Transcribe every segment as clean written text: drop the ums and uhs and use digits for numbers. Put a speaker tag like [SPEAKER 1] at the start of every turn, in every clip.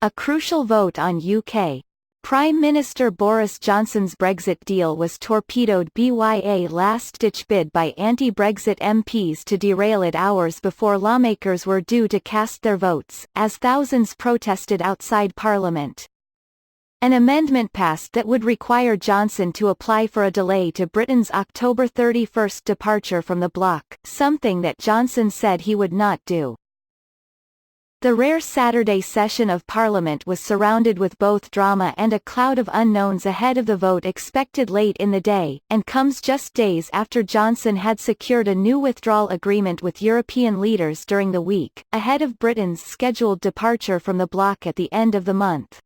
[SPEAKER 1] A crucial vote on UK Prime Minister Boris Johnson's Brexit deal was torpedoed by a last-ditch bid by anti-Brexit MPs to derail it hours before lawmakers were due to cast their votes, as thousands protested outside Parliament. An amendment passed that would require Johnson to apply for a delay to Britain's October 31 departure from the bloc, something that Johnson said he would not do. The rare Saturday session of Parliament was surrounded with both drama and a cloud of unknowns ahead of the vote expected late in the day, and comes just days after Johnson had secured a new withdrawal agreement with European leaders during the week, ahead of Britain's scheduled departure from the bloc at the end of the month.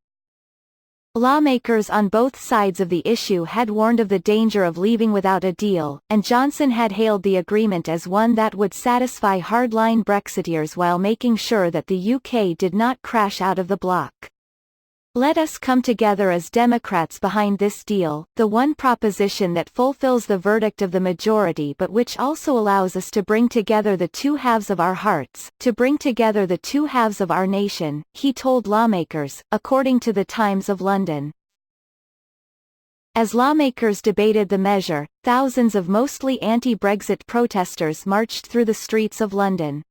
[SPEAKER 1] Lawmakers on both sides of the issue had warned of the danger of leaving without a deal, and Johnson had hailed the agreement as one that would satisfy hardline Brexiteers while making sure that the UK did not crash out of the bloc. "Let us come together as Democrats behind this deal, the one proposition that fulfills the verdict of the majority but which also allows us to bring together the two halves of our hearts, to bring together the two halves of our nation," he told lawmakers, according to the Times of London. As lawmakers debated the measure, thousands of mostly anti-Brexit protesters marched through the streets of London.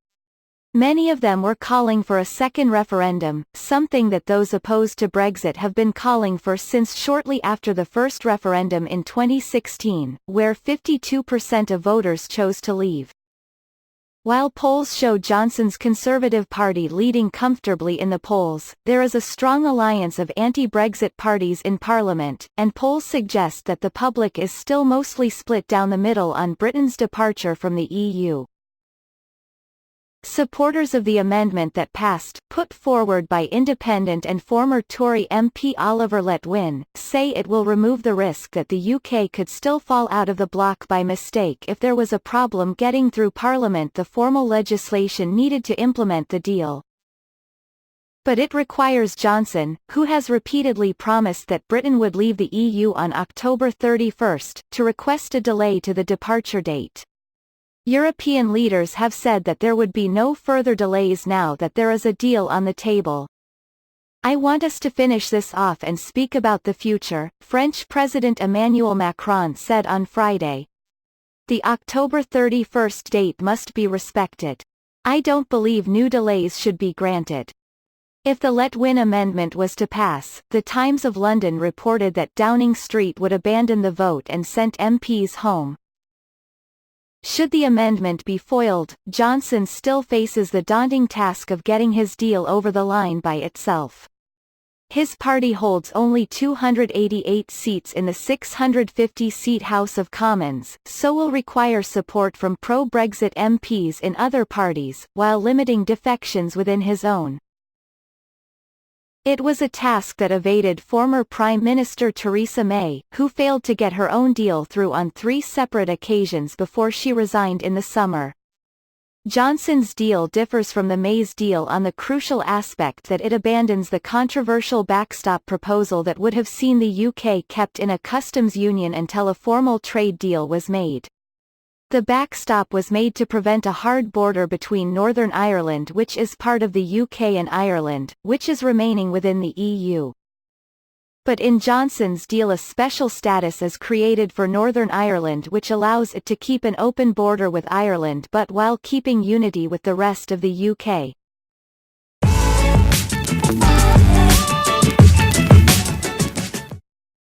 [SPEAKER 1] Many of them were calling for a second referendum, something that those opposed to Brexit have been calling for since shortly after the first referendum in 2016, where 52% of voters chose to leave. While polls show Johnson's Conservative Party leading comfortably in the polls, there is a strong alliance of anti-Brexit parties in Parliament, and polls suggest that the public is still mostly split down the middle on Britain's departure from the EU. Supporters of the amendment that passed, put forward by independent and former Tory MP Oliver Letwin, say it will remove the risk that the UK could still fall out of the bloc by mistake if there was a problem getting through Parliament the formal legislation needed to implement the deal. But it requires Johnson, who has repeatedly promised that Britain would leave the EU on October 31, to request a delay to the departure date. European leaders have said that there would be no further delays now that there is a deal on the table. "I want us to finish this off and speak about the future," French President Emmanuel Macron said on Friday. "The October 31 date must be respected. I don't believe new delays should be granted." If the Letwin amendment was to pass, the Times of London reported that Downing Street would abandon the vote and sent MPs home. Should the amendment be foiled, Johnson still faces the daunting task of getting his deal over the line by itself. His party holds only 288 seats in the 650-seat House of Commons, so will require support from pro-Brexit MPs in other parties, while limiting defections within his own. It was a task that evaded former Prime Minister Theresa May, who failed to get her own deal through on 3 separate occasions before she resigned in the summer. Johnson's deal differs from the May's deal on the crucial aspect that it abandons the controversial backstop proposal that would have seen the UK kept in a customs union until a formal trade deal was made. The backstop was made to prevent a hard border between Northern Ireland, which is part of the UK, and Ireland, which is remaining within the EU. But in Johnson's deal a special status is created for Northern Ireland which allows it to keep an open border with Ireland but while keeping unity with the rest of the UK.